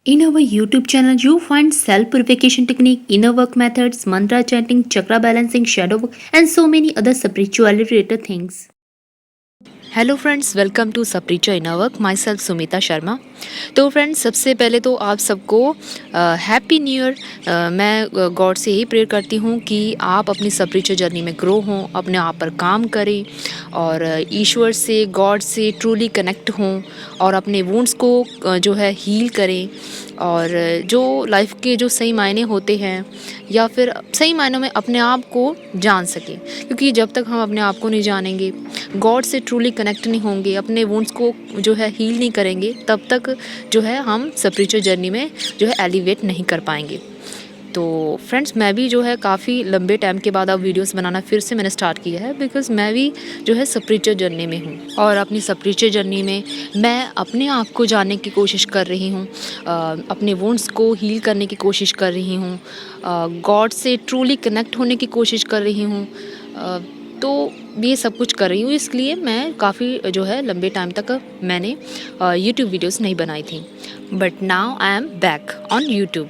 In our YouTube channel, you find self-purification technique, inner work methods, mantra chanting, chakra balancing, shadow work, and so many other spirituality related things. Hello friends, welcome to सप्रीचा inner work. Myself Sumita Sharma. तो friends, सबसे पहले तो आप सबको happy new year. मैं God से यही प्रेयर करती हूँ कि आप अपनी सप्रीचा जर्नी में ग्रो हों, अपने आप पर काम करें और ईश्वर से, गॉड से ट्रूली कनेक्ट हों और अपने वुंड्स को जो है हील करें। और जो लाइफ के जो सही मायने होते हैं या फिर सही मायनों में अपने आप को जान सकें, क्योंकि जब तक हम अपने आप को नहीं जानेंगे, गॉड से ट्रूली कनेक्ट नहीं होंगे, अपने वुंड्स को जो है हील नहीं करेंगे, तब तक जो है हम स्पिरिचुअल जर्नी में जो है एलिवेट नहीं कर पाएंगे। तो फ्रेंड्स, मैं भी जो है काफ़ी लंबे टाइम के बाद अब वीडियोस बनाना फिर से मैंने स्टार्ट किया है, बिकॉज़ मैं भी जो है स्पिरिचुअल जर्नी में हूँ और अपनी स्पिरिचुअल जर्नी में मैं अपने आप को जानने की कोशिश कर रही हूँ, अपने वुंड्स को हील करने की कोशिश कर रही हूँ, गॉड से ट्रूली कनेक्ट होने की कोशिश कर रही हूँ। तो ये सब कुछ कर रही हूँ, इसलिए मैं काफ़ी जो है लंबे टाइम तक मैंने यूट्यूब वीडियोस नहीं बनाई थी, but now I am back on YouTube.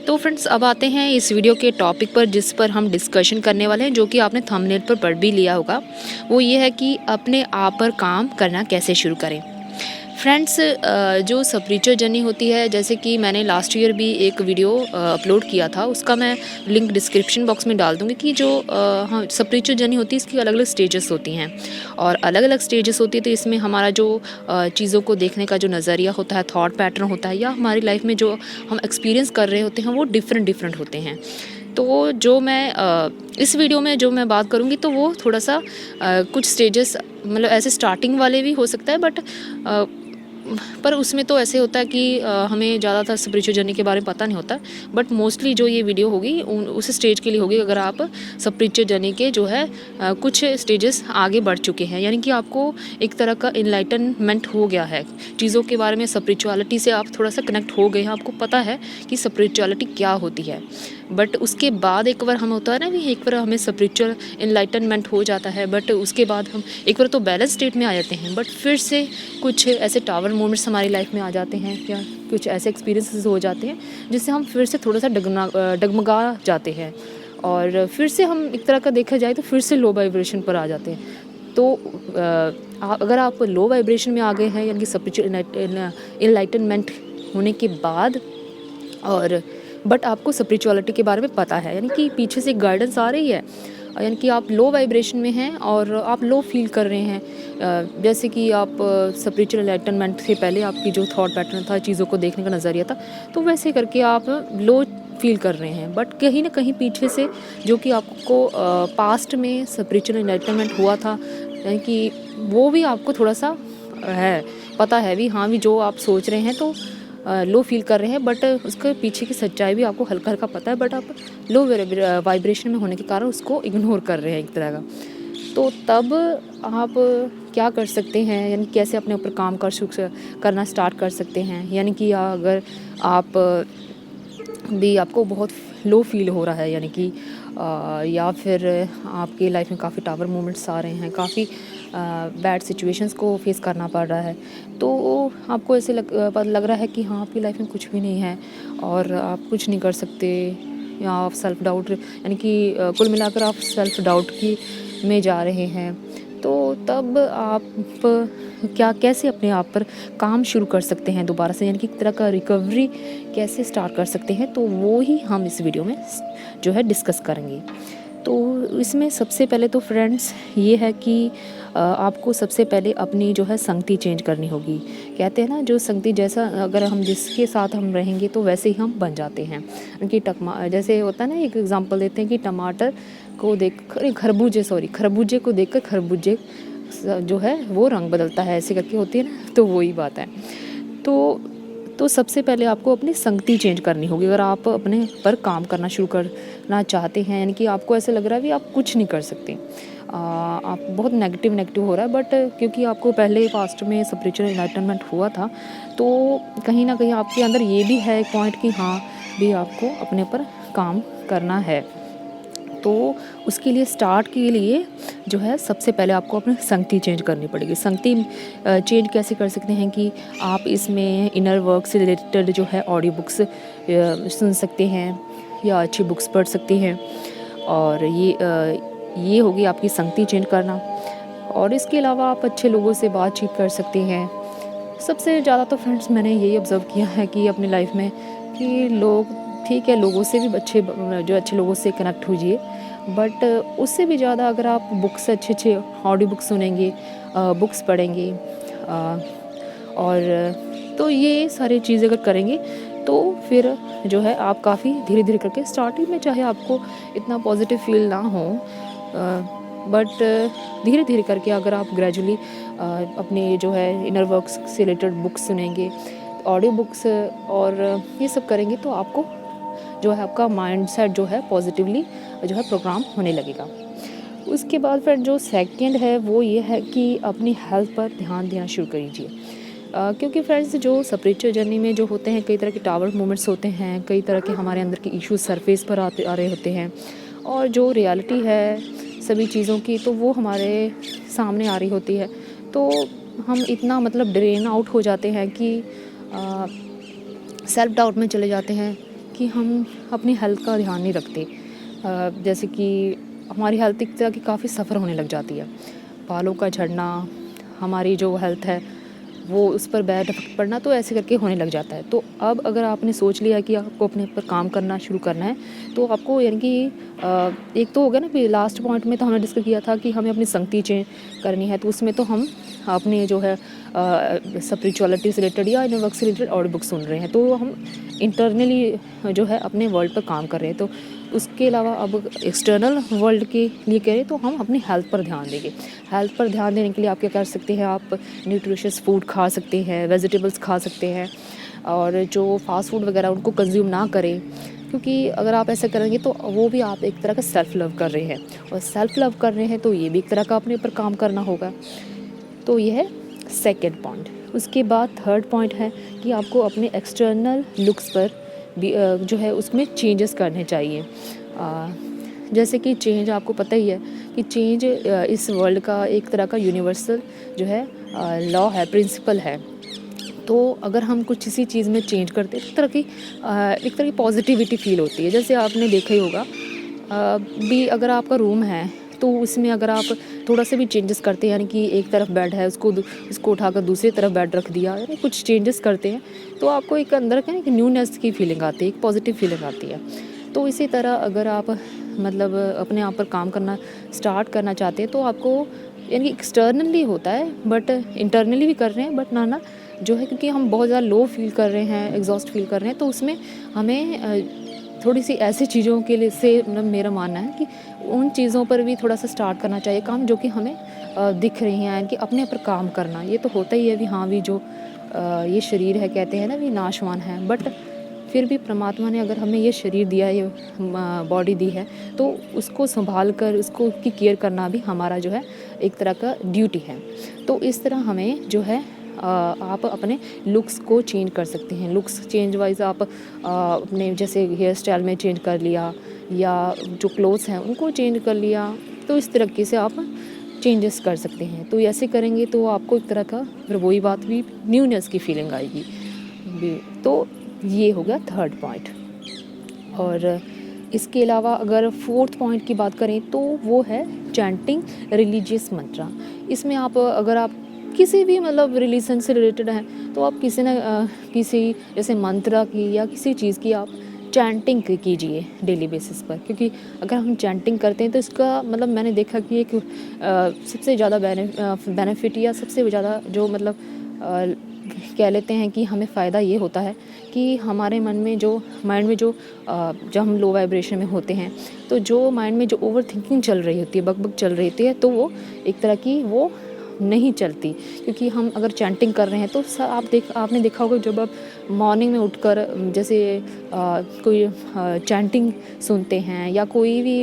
तो फ्रेंड्स, अब आते हैं इस वीडियो के टॉपिक पर जिस पर हम डिस्कशन करने वाले हैं, जो कि आपने थंबनेल पर पढ़ भी लिया होगा। वो ये है कि अपने आप पर काम करना कैसे शुरू करें। फ्रेंड्स, जो स्पिरिचुअल जर्नी होती है, जैसे कि मैंने लास्ट ईयर भी एक वीडियो अपलोड किया था, उसका मैं लिंक डिस्क्रिप्शन बॉक्स में डाल दूँगी कि जो हाँ स्पिरिचुअल जर्नी होती है, इसकी अलग अलग स्टेजेस होती हैं और अलग अलग स्टेजेस होती है। तो इसमें हमारा जो चीज़ों को देखने का जो नज़रिया होता है, थॉट पैटर्न होता है, या हमारी लाइफ में जो हम एक्सपीरियंस कर रहे होते हैं, वो डिफरेंट डिफरेंट होते हैं। तो जो मैं इस वीडियो में जो मैं बात करूँगी, तो वो थोड़ा सा कुछ स्टेजेस, मतलब ऐसे स्टार्टिंग वाले भी हो सकता है, बट पर उसमें तो ऐसे होता है कि हमें ज़्यादातर स्पिरिचुअल जर्नी के बारे में पता नहीं होता। बट मोस्टली जो ये वीडियो होगी उस स्टेज के लिए होगी, अगर आप स्पिरिचुअल जर्नी के जो है कुछ स्टेजेस आगे बढ़ चुके हैं, यानी कि आपको एक तरह का इनलाइटनमेंट हो गया है चीज़ों के बारे में, स्पिरिचुअलिटी से आप थोड़ा सा कनेक्ट हो गए हैं, आपको पता है कि स्पिरिचुअलिटी क्या होती है। बट उसके बाद एक बार हम होता है ना कि एक बार हमें स्पिरिचुअल इनलाइटनमेंट हो जाता है, बट उसके बाद हम एक बार तो बैलेंस स्टेट में आ जाते हैं, बट फिर से कुछ ऐसे टावर मोमेंट्स हमारी लाइफ में आ जाते हैं, या कुछ ऐसे एक्सपीरियंसेस हो जाते हैं जिससे हम फिर से थोड़ा सा डगमगा जाते हैं और फिर से हम एक तरह का देखा जाए तो फिर से लो वाइब्रेशन पर आ जाते हैं। तो अगर आप लो वाइब्रेशन में आ गए हैं, यानी कि स्पिरिचुअल इनलाइटनमेंट होने के बाद, और बट आपको स्पिरिचुअलिटी के बारे में पता है, यानी कि पीछे से गाइडेंस आ रही है, यानी कि आप लो वाइब्रेशन में हैं और आप लो फील कर रहे हैं, जैसे कि आप स्पिरिचुअल एनलाइटनमेंट से पहले आपकी जो थॉट पैटर्न था, चीज़ों को देखने का नज़रिया था, तो वैसे करके आप लो फील कर रहे हैं। बट कहीं ना कहीं पीछे से जो कि आपको पास्ट में स्पिरिचुअल एनलाइटनमेंट हुआ था, यानी कि वो भी आपको थोड़ा सा है, पता है भी, हाँ भी जो आप सोच रहे हैं तो लो फील कर रहे हैं, बट उसके पीछे की सच्चाई भी आपको हल्का हल्का पता है, बट आप लो वाइब्रेशन में होने के कारण उसको इग्नोर कर रहे हैं एक तरह का। तो तब आप क्या कर सकते हैं, यानी कैसे अपने ऊपर काम करना स्टार्ट कर सकते हैं। यानी कि अगर आप भी आपको बहुत लो फील हो रहा है, यानी कि या फिर आपकी लाइफ में काफ़ी टावर मोमेंट्स आ रहे हैं, काफ़ी बैड सिचुएशंस को फेस करना पड़ रहा है, तो आपको ऐसे लग रहा है कि हाँ आपकी लाइफ में कुछ भी नहीं है और आप कुछ नहीं कर सकते, या आप सेल्फ डाउट, यानी कि कुल मिलाकर आप सेल्फ डाउट की में जा रहे हैं। तो तब आप कैसे अपने आप पर काम शुरू कर सकते हैं दोबारा से, यानी कि एक तरह का रिकवरी कैसे स्टार्ट कर सकते हैं, तो वो ही हम इस वीडियो में जो है डिस्कस करेंगे। तो इसमें सबसे पहले तो फ्रेंड्स ये है कि आपको सबसे पहले अपनी जो है संगति चेंज करनी होगी। कहते हैं ना, जो संगति जैसा, अगर हम जिसके साथ हम रहेंगे तो वैसे ही हम बन जाते हैं। कि जैसे होता है ना, एक एग्जांपल देते हैं कि टमाटर को देख खरबूजे को देखकर खरबूजे जो है वो रंग बदलता है, ऐसे करके होती है ना, तो वही बात है। तो सबसे पहले आपको अपनी संगति चेंज करनी होगी, अगर आप अपने पर काम करना शुरू करना चाहते हैं, यानी कि आपको ऐसे लग रहा है कि आप कुछ नहीं कर सकते, आप बहुत नेगेटिव हो रहा है, बट क्योंकि आपको पहले पास्ट में स्पिरिचुअल एनलाइटनमेंट हुआ था, तो कहीं ना कहीं आपके अंदर ये भी है एक पॉइंट कि हाँ भी आपको अपने पर काम करना है। तो उसके लिए स्टार्ट के लिए जो है सबसे पहले आपको अपनी संगति चेंज करनी पड़ेगी। संगति चेंज कैसे कर सकते हैं कि आप इसमें इनर वर्क से रिलेटेड जो है ऑडियो बुक्स सुन सकते हैं या अच्छी बुक्स पढ़ सकते हैं, और ये होगी आपकी संगति चेंज करना। और इसके अलावा आप अच्छे लोगों से बातचीत कर सकते हैं। सबसे ज़्यादा तो फ्रेंड्स मैंने यही ऑब्ज़र्व किया है कि अपनी लाइफ में कि लोग ठीक है, लोगों से भी अच्छे लोगों से कनेक्ट होइए, बट उससे भी ज़्यादा अगर आप बुक्स अच्छे ऑडियो बुक्स सुनेंगे, बुक्स पढ़ेंगे, और तो ये सारी चीज़ें अगर करेंगे तो फिर जो है आप काफ़ी धीरे धीरे करके, स्टार्टिंग में चाहे आपको इतना पॉजिटिव फील ना हो, बट धीरे धीरे करके अगर आप ग्रेजुअली अपने जो है इनर वर्क्स से रिलेटेड बुक्स सुनेंगे, ऑडियो बुक्स और ये सब करेंगे, तो आपको जो है आपका माइंड सेट जो है पॉजिटिवली जो है प्रोग्राम होने लगेगा। उसके बाद फिर जो सेकंड है वो ये है कि अपनी हेल्थ पर ध्यान देना शुरू कीजिए, क्योंकि फ्रेंड्स जो स्पिरिचुअल जर्नी में जो होते हैं, कई तरह के टावर मोमेंट्स होते हैं, कई तरह के हमारे अंदर के इश्यूज सरफेस पर आ रहे होते हैं, और जो रियलिटी है सभी चीज़ों की तो वो हमारे सामने आ रही होती है। तो हम इतना मतलब ड्रेन आउट हो जाते हैं कि सेल्फ डाउट में चले जाते हैं कि हम अपनी हेल्थ का ध्यान नहीं रखते। जैसे कि हमारी हेल्थ एक तरह की काफ़ी सफ़र होने लग जाती है, बालों का झड़ना, हमारी जो हेल्थ है वो उस पर बैड इफेक्ट पड़ना, तो ऐसे करके होने लग जाता है। तो अब अगर आपने सोच लिया कि आपको अपने ऊपर काम करना शुरू करना है, तो आपको यानी कि एक तो हो गया ना कि लास्ट पॉइंट में तो हमने डिस्कस किया था कि हमें अपनी संगति चेंज करनी है, तो उसमें तो हम अपने जो है स्पिरिचुअलिटी से रिलेटेड या इनर वर्क से रिलेटेड ऑडियो बुक सुन रहे हैं, तो हम इंटरनली जो है अपने वर्ल्ड पर काम कर रहे हैं। तो उसके अलावा अब एक्सटर्नल वर्ल्ड के लिए करें तो हम अपनी हेल्थ पर ध्यान देंगे। हेल्थ पर ध्यान देने के लिए आप क्या कर सकते हैं, आप न्यूट्रिशियस फूड खा सकते हैं, वेजिटेबल्स खा सकते हैं, और जो फास्ट फूड वगैरह उनको कंज्यूम ना करें, क्योंकि अगर आप ऐसा करेंगे तो वो भी आप एक तरह का सेल्फ़ लव कर रहे हैं, और सेल्फ़ लव कर रहे हैं तो ये भी एक तरह का अपने ऊपर काम करना होगा। तो ये है सेकेंड पॉइंट। उसके बाद थर्ड पॉइंट है कि आपको अपने एक्सटर्नल लुक्स पर भी जो है उसमें चेंजेस करने चाहिए। जैसे कि चेंज आपको पता ही है कि चेंज इस वर्ल्ड का एक तरह का यूनिवर्सल जो है लॉ है, प्रिंसिपल है। तो अगर हम कुछ किसी चीज़ में चेंज करते हैं तो एक तरह की पॉजिटिविटी फील होती है। जैसे आपने देखा ही होगा भी, अगर आपका रूम है तो उसमें अगर आप थोड़ा सा भी चेंजेस करते हैं, यानी कि एक तरफ बेड है उसको उठाकर दूसरी तरफ बेड रख दिया, यानी कुछ चेंजेस करते हैं, तो आपको एक अंदर का एक न्यूनेस की फीलिंग आती है, एक पॉजिटिव फीलिंग आती है। तो इसी तरह अगर आप मतलब अपने आप पर काम करना स्टार्ट करना चाहते हैं, तो आपको यानी एक्सटर्नली होता है बट इंटरनली भी कर रहे हैं, बट ना जो है, क्योंकि हम बहुत ज़्यादा लो फील कर रहे हैं, एग्जॉस्ट फील कर रहे हैं, तो उसमें हमें थोड़ी सी ऐसी चीज़ों के लिए से मतलब मेरा मानना है कि उन चीज़ों पर भी थोड़ा सा स्टार्ट करना चाहिए काम, जो कि हमें दिख रही हैं, कि अपने ऊपर काम करना। ये तो होता ही है भी, हाँ भी जो ये शरीर है, कहते हैं ना भी नाशवान है, बट फिर भी परमात्मा ने अगर हमें ये शरीर दिया है, ये बॉडी दी है, तो उसको संभाल कर उसको की केयर करना भी हमारा जो है एक तरह का ड्यूटी है। तो इस तरह हमें जो है आप अपने लुक्स को चेंज कर सकते हैं। लुक्स चेंज वाइज आप अपने जैसे हेयर स्टाइल में चेंज कर लिया, या जो क्लोथ्स हैं उनको चेंज कर लिया, तो इस तरीके से आप चेंजेस कर सकते हैं। तो ऐसे करेंगे तो आपको एक तरह का फिर वही बात भी न्यूनेस की फीलिंग आएगी। तो ये हो गया थर्ड पॉइंट। और इसके अलावा अगर फोर्थ पॉइंट की बात करें तो वो है चैंटिंग रिलीजियस मंत्रा। इसमें अगर आप किसी भी मतलब रिलीजन से रिलेटेड हैं, तो आप किसी जैसे मंत्रा की या किसी चीज़ की आप चैंटिंग कीजिए डेली बेसिस पर, क्योंकि अगर हम चैंटिंग करते हैं तो इसका मतलब मैंने देखा कि एक सबसे ज़्यादा बेनिफिट या सबसे ज़्यादा जो मतलब कह लेते हैं कि हमें फ़ायदा ये होता है कि हमारे माइंड में जो जब हम लो वाइब्रेशन में होते हैं, तो जो माइंड में जो ओवर थिंकिंग चल रही होती है, बकबक चल रही होती है, तो वो एक तरह की वो नहीं चलती, क्योंकि हम अगर चैंटिंग कर रहे हैं तो आपने देखा होगा जब आप मॉर्निंग में उठकर जैसे कोई चैंटिंग सुनते हैं या कोई भी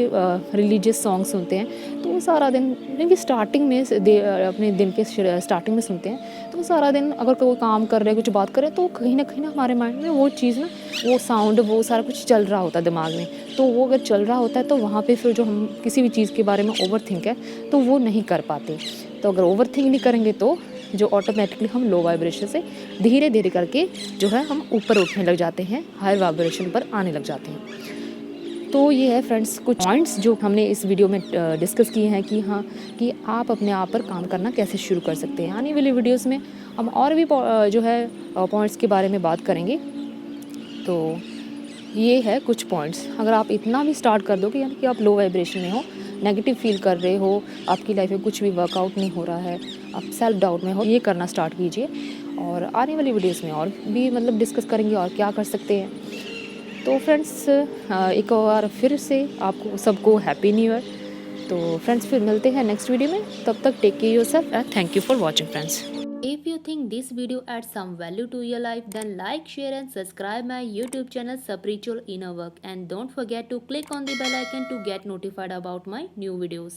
रिलीजियस सॉन्ग सुनते हैं, तो वो सारा दिन क्योंकि स्टार्टिंग में अपने दिन के स्टार्टिंग में सुनते हैं, तो सारा दिन अगर कोई काम कर रहे हैं, कुछ बात कर रहे हैं, तो कहीं ना हमारे माइंड में वो चीज़ ना, वो साउंड, वो सारा कुछ चल रहा होता है दिमाग में। तो वो अगर चल रहा होता है तो वहाँ पे फिर जो हम किसी भी चीज़ के बारे में ओवर थिंक है तो वो नहीं कर पाते। तो अगर ओवर थिंक नहीं करेंगे तो जो ऑटोमेटिकली हम लो वाइब्रेशन से धीरे धीरे करके जो है हम ऊपर उठने लग जाते हैं, हायर वाइब्रेशन पर आने लग जाते हैं। तो ये है फ्रेंड्स कुछ पॉइंट्स जो हमने इस वीडियो में डिस्कस किए हैं कि हाँ, कि आप अपने आप पर काम करना कैसे शुरू कर सकते हैं। आने वाली वीडियोस में हम और भी जो है पॉइंट्स के बारे में बात करेंगे। तो ये है कुछ पॉइंट्स, अगर आप इतना भी स्टार्ट कर दोगे, यानी कि आप लो वाइब्रेशन में हो, नेगेटिव फील कर रहे हो, आपकी लाइफ में कुछ भी वर्कआउट नहीं हो रहा है, आप सेल्फ डाउट में हो, ये करना स्टार्ट कीजिए। और आने वाली वीडियोस में और भी मतलब डिस्कस करेंगे और क्या कर सकते हैं। तो फ्रेंड्स एक बार फिर से आपको सबको हैप्पी न्यू ईयर। तो फ्रेंड्स फिर मिलते हैं नेक्स्ट वीडियो में, तब तक take care yourself and thank you for watching friends. If you think this video adds some value to your life, then like, share and subscribe my YouTube channel Spiritual Inner Work, and don't forget to click on the bell icon to get notified about my new videos.